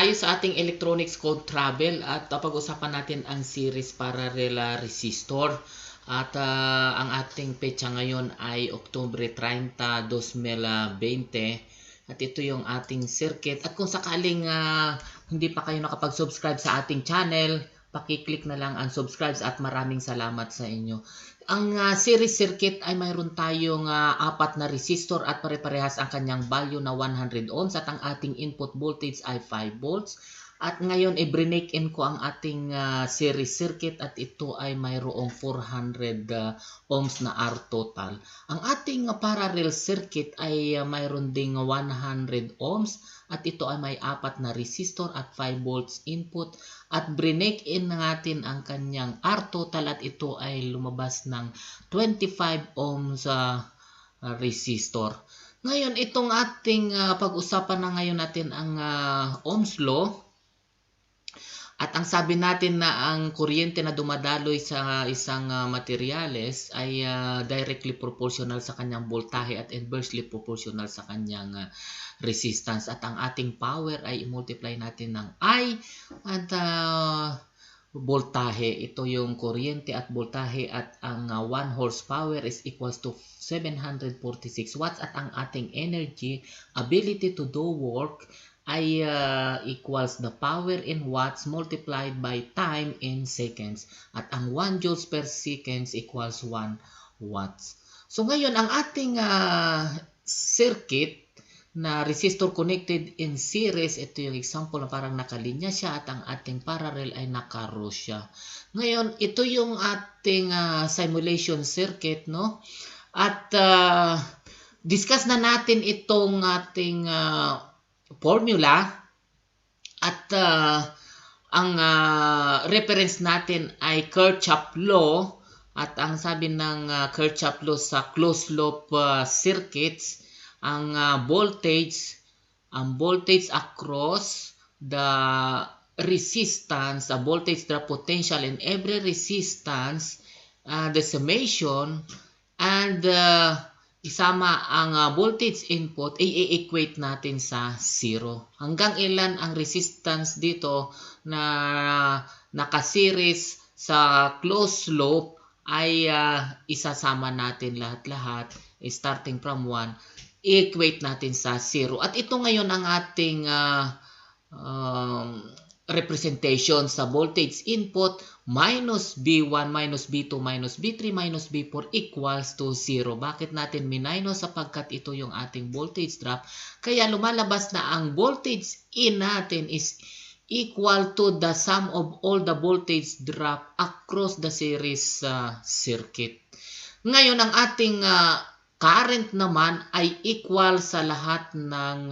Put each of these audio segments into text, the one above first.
tayo sa ating electronics code travel at pag-usapan natin ang series parallel resistor. At ang ating petsa ngayon ay Oktubre 30, 2020. At ito yung ating circuit. At kung sakaling hindi pa kayo nakapag-subscribe sa ating channel, pakiclick na lang ang subscribe at maraming salamat sa inyo. Ang series circuit ay mayroon tayong apat na resistor at pare-parehas ang kanyang value na 100 ohms at ang ating input voltage ay 5 volts. At ngayon i-break in ko ang ating series circuit at ito ay mayroong 400 ohms na R total. Ang ating parallel circuit ay mayroon ding 100 ohms at ito ay may apat na resistor at 5 volts input. At break in natin ang kanyang R total at ito ay lumabas ng 25 ohms resistor. Ngayon itong ating pag-usapan na ngayon natin ang Ohm's law. At ang sabi natin na ang kuryente na dumadaloy sa isang materyales ay directly proportional sa kanyang voltahe at inversely proportional sa kanyang resistance. At ang ating power ay i-multiply natin ng I at voltahe. Ito yung kuryente at voltahe at ang 1 horsepower is equals to 746 watts at ang ating energy, ability to do work, ay equals the power in watts multiplied by time in seconds. At ang 1 joules per seconds equals 1 watts. So ngayon, ang ating circuit na resistor connected in series, ito yung example na parang nakalinya siya at ang ating parallel ay naka-row siya. Ngayon, ito yung ating simulation circuit, no? At discuss na natin itong ating formula at ang reference natin ay Kirchhoff law at ang sabi ng Kirchhoff law sa closed loop circuits, ang voltage across the resistance, the voltage drop potential in every resistance, the summation and isama ang voltage input, i-equate natin sa 0. Hanggang ilan ang resistance dito na nakaseries sa closed loop ay isasama natin lahat-lahat starting from 1, i-equate natin sa 0. At ito ngayon ang ating representation sa voltage input minus B1 minus B2 minus B3 minus B4 equals to 0. Bakit natin minus? Sapagkat ito yung ating voltage drop. Kaya lumalabas na ang voltage in natin is equal to the sum of all the voltage drop across the series circuit. Ngayon, ang ating current naman ay equal sa lahat ng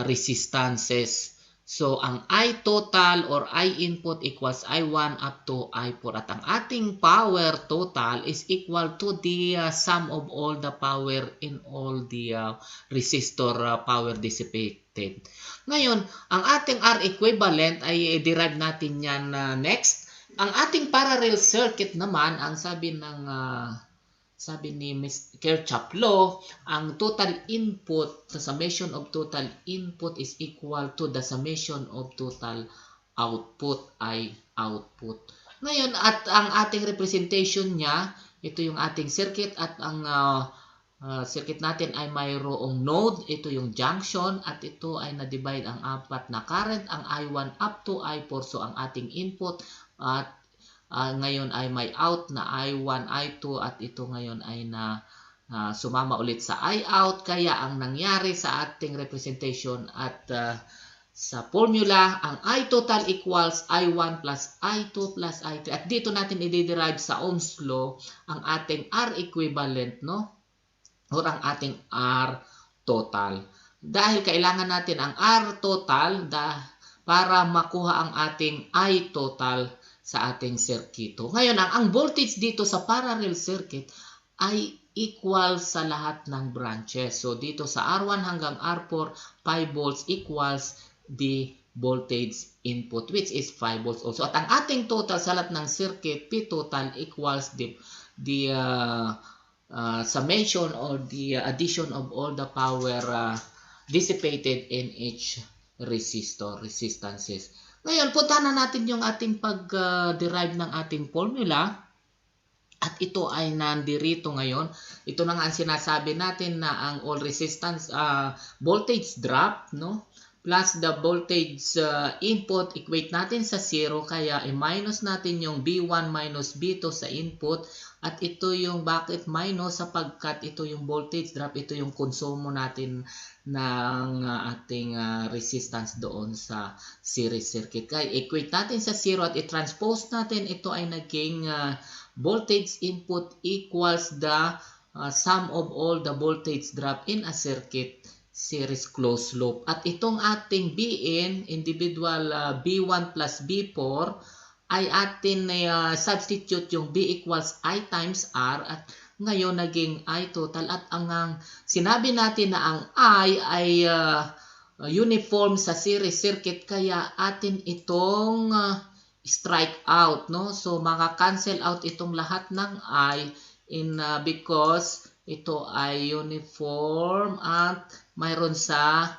resistances. So, ang I total or I input equals I1 up to I4. At ang ating power total is equal to the sum of all the power in all the resistor power dissipated. Ngayon, ang ating R equivalent ay derive natin yan next. Ang ating parallel circuit naman, ang sabi ni Ms. Kirchhoff law, ang total input, the summation of total input is equal to the summation of total output ay output. Ngayon, at ang ating representation niya, ito yung ating circuit at ang circuit natin ay mayroong node, ito yung junction at ito ay na-divide ang apat na current, ang I1 up to I4. So, ang ating input at ngayon ay may out na I1, I2 at ito ngayon ay sumama ulit sa I out. Kaya ang nangyari sa ating representation at sa formula, ang I total equals I1 plus I2 plus I3. At dito natin i-derive sa Ohm's law ang ating R equivalent, no? O ang ating R total. Dahil kailangan natin ang R total para makuha ang ating I total sa ating circuito. Ngayon, ang voltage dito sa parallel circuit ay equal sa lahat ng branches. So, dito sa R1 hanggang R4, 5 volts equals the voltage input, which is 5 volts also. At ang ating total sa lahat ng circuit, P total equals the summation or the addition of all the power dissipated in each resistances. Ngayon, puntahan na natin yung ating pag-derive ng ating formula. At ito ay nandirito ngayon. Ito na nga ang sinasabi natin na ang all resistance voltage drop, no? Plus the voltage input, equate natin sa 0. Kaya i-minus natin yung B1 minus B2 sa input. At ito yung bakit minus, sapagkat ito yung voltage drop, ito yung konsumo natin ng ating resistance doon sa series circuit. Kaya equate natin sa 0 at i-transpose natin, ito ay naging voltage input equals the sum of all the voltage drop in a circuit series closed loop. At itong ating Bn, individual B1 plus B4, ay atin substitute yung B equals I times R at ngayon naging I total. At ang sinabi natin na ang I ay uniform sa series circuit, kaya atin itong strike out, no? So maka-cancel out itong lahat ng I because ito ay uniform at mayroon sa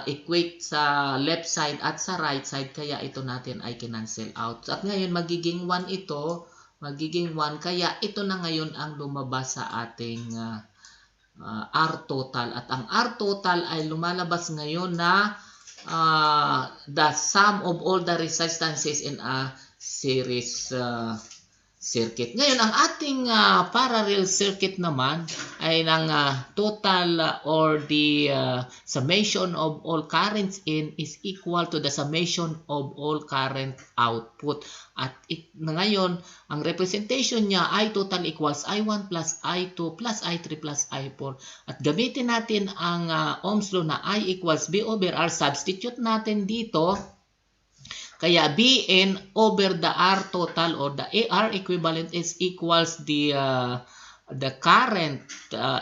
equate sa left side at sa right side, kaya ito natin ay kinancel out. At ngayon magiging 1 ito, magiging 1, kaya ito na ngayon ang lumabas sa ating R total. At ang R total ay lumalabas ngayon na the sum of all the resistances in a series circuit. Ngayon, ang ating parallel circuit naman ay ng total or the summation of all currents in is equal to the summation of all current output. At ngayon, ang representation niya I total equals I1 plus I2 plus I3 plus I4. At gamitin natin ang Ohm's law na I equals B over R. Substitute natin dito. Kaya Bn over the R total or the R equivalent is equals the current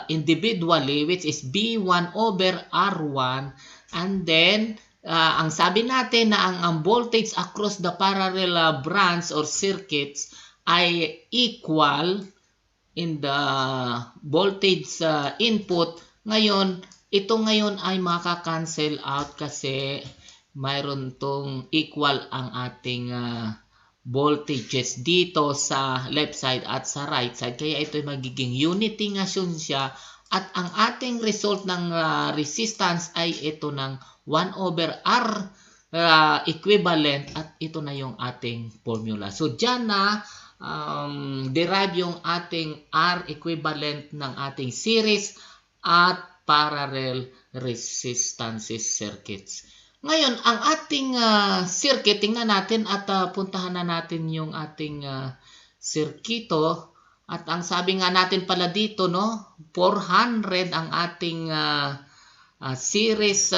individually, which is B1 over R1. And then, ang sabi natin na ang voltage across the parallel branch or circuits ay equal in the voltage input. Ngayon, ito ngayon ay maka-cancel out kasi mayroon tong equal ang ating voltages dito sa left side at sa right side. Kaya ito ay magiging unity nga siya. At ang ating result ng resistance ay ito ng 1 over R equivalent. At ito na yung ating formula. So, dyan na derive yung ating R equivalent ng ating series at parallel resistances circuits. Ngayon, ang ating circuit, tingnan natin at puntahan na natin yung ating sirkito. At ang sabi nga natin pala dito, no, 400 ang ating series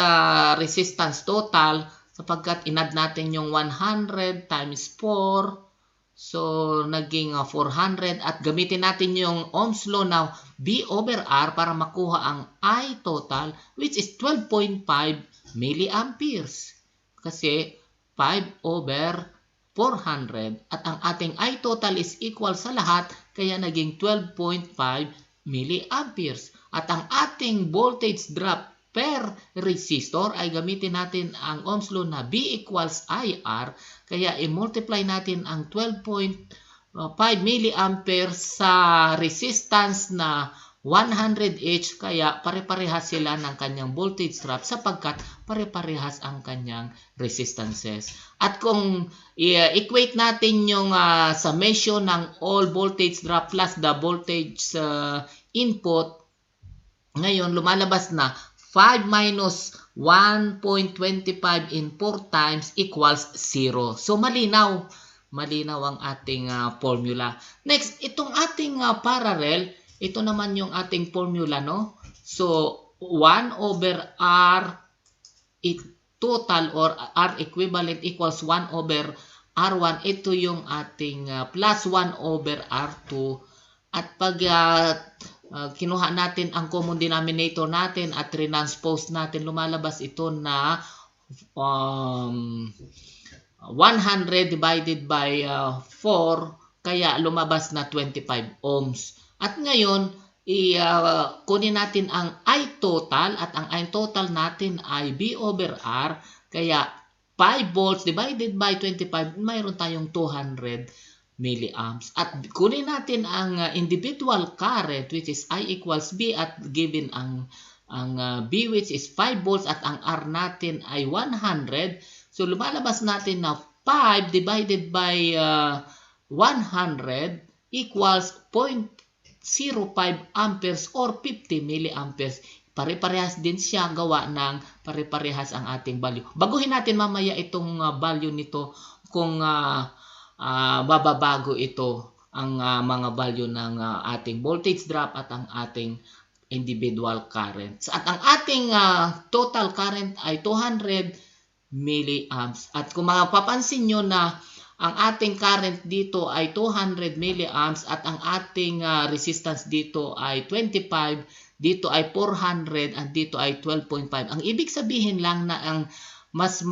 resistance total, sapagkat inad natin yung 100 times 4. So, naging 400 at gamitin natin yung Ohm's law na B over R para makuha ang I total, which is 12.5 milliamperes. Kasi 5 over 400 at ang ating I total is equal sa lahat, kaya naging 12.5 milliamperes. At ang ating voltage drop per resistor ay gamitin natin ang Ohm's law na B equals IR, kaya i-multiply natin ang 12.5 milliamperes sa resistance na 100 each, kaya pare-parehas sila ng kanyang voltage drop sapagkat pare-parehas ang kanyang resistances. At kung i-equate natin yung summation ng all voltage drop plus the voltage input, ngayon lumalabas na 5 minus 1.25 in 4 times equals 0. So malinaw ang ating formula. Next, itong ating parallel, ito naman yung ating formula, no? So 1 over R total or R equivalent equals 1 over R1. Ito yung ating plus 1 over R2. At pag kinuha natin ang common denominator natin at transpose natin, lumalabas ito na 100 divided by 4, kaya lumabas na 25 ohms. At ngayon, kunin natin ang I total at ang I total natin ay V over R. Kaya 5 volts divided by 25, mayroon tayong 200 milliamps. At kunin natin ang individual current which is I equals B at given ang B which is 5 volts at ang R natin ay 100. So lumalabas natin na 5 divided by 100 equals 0.05 amperes or 50 milliamperes. Pare-parehas din siya, gawa ng pare-parehas ang ating value. Baguhin natin mamaya itong value nito kung bababago ito ang mga value ng ating voltage drop at ang ating individual currents. At ang ating total current ay 200 milliamps. At kung mapapansin nyo na ang ating current dito ay 200 milliamps at ang ating resistance dito ay 25, dito ay 400 at dito ay 12.5. Ang ibig sabihin lang na ang mas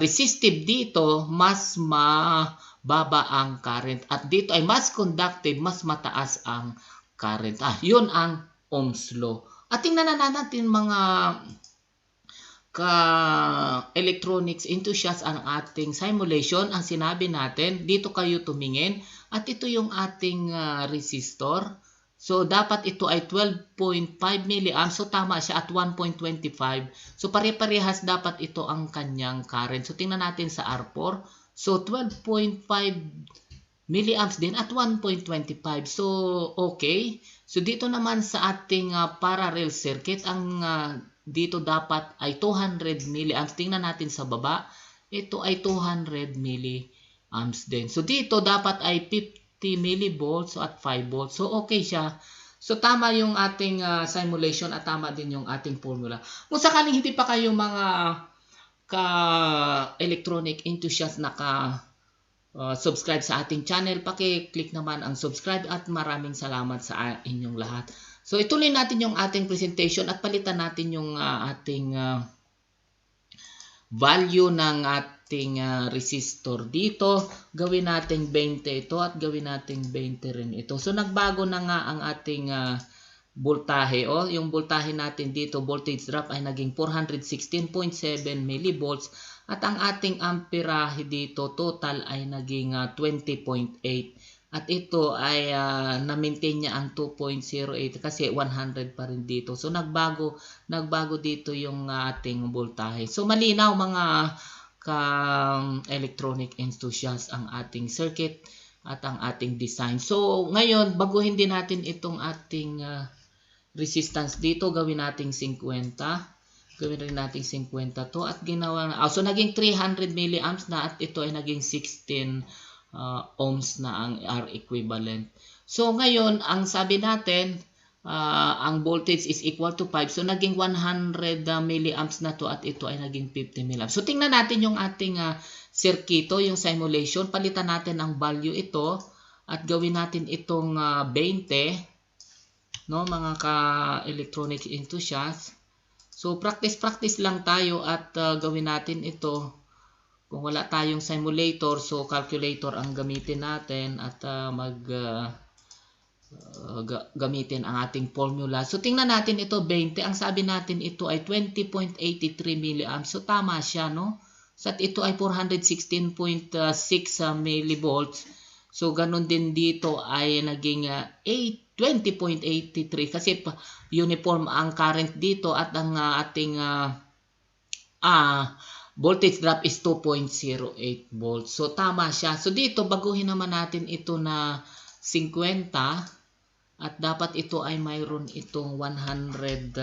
resistive dito, mas mababa ang current at dito ay mas conductive, mas mataas ang current. Yun ang Ohm's law. At tingnan na natin mga electronics enthusiasts ang ating simulation. Ang sinabi natin, dito kayo tumingin at ito yung ating resistor. So dapat ito ay 12.5 milliamps. So tama siya at 1.25. So pare-parehas dapat ito ang kanyang current. So tingnan natin sa R4. So 12.5 milliamps din at 1.25. So okay. So dito naman sa ating parallel circuit, ang dito dapat ay 200 milliamps. Tingnan natin sa baba. Ito ay 200 milliamps din. So dito dapat ay 50 millivolts at 5 volts. So okay siya. So tama yung ating simulation at tama din yung ating formula. Kung sakaling hindi pa kayo mga electronic enthusiast na subscribe sa ating channel, paki-click naman ang subscribe at maraming salamat sa inyong lahat. So ituloy natin yung ating presentation at palitan natin yung ating value ng ating resistor dito. Gawin natin 20 ito at gawin natin 20 rin ito. So nagbago na nga ang ating voltahe. Yung voltahe natin dito, voltage drop ay naging 416.7 millivolts at ang ating amperahe dito total ay naging 20.8. At ito ay na-maintain niya ang 2.08 kasi 100 pa rin dito. So nagbago dito yung ating voltahe. So malinaw mga electronic enthusiasts ang ating circuit at ang ating design. So ngayon baguhin din natin itong ating resistance dito. Gawin natin 50. Gawin rin natin 50 to at ginawa na. So naging 300 milliamps na at ito ay naging 16 ohms na ang R equivalent. So ngayon, ang sabi natin, ang voltage is equal to 5. So naging 100 milliamps na to at ito ay naging 50 milliamps. So tingnan natin yung ating circuito, yung simulation. Palitan natin ang value ito at gawin natin itong 20, no, mga ka-electronic enthusiasts. So practice lang tayo at gawin natin ito. Kung wala tayong simulator, so calculator ang gamitin natin at gamitin ang ating formula. So tingnan natin ito 20. Ang sabi natin ito ay 20.83 milliamps. So tama siya, no? So at ito ay 416.6 millivolts. So ganun din dito ay naging 20.83 kasi uniform ang current dito at ang ating voltage drop is 2.08 volts. So tama siya. So dito baguhin naman natin ito na 50 at dapat ito ay mayroon itong 100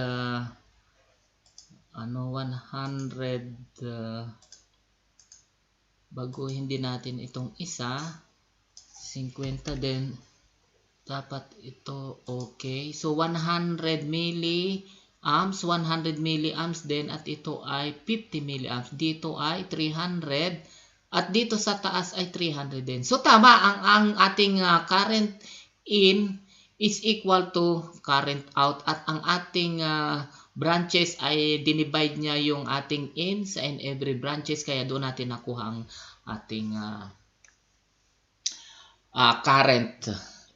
baguhin din natin itong isa 50 din. Dapat ito okay. So 100 milliamps, 100 milliamps din at ito ay 50 milliamps. Dito ay 300 at dito sa taas ay 300 din. So tama ang ating current in is equal to current out at ang ating branches ay dinivide niya yung ating in sa in every branches kaya doon natin nakuha ang ating current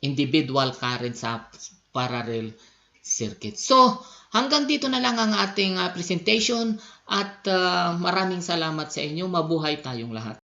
individual current sa parallel circuit. So, hanggang dito na lang ang ating presentation at maraming salamat sa inyo. Mabuhay tayong lahat.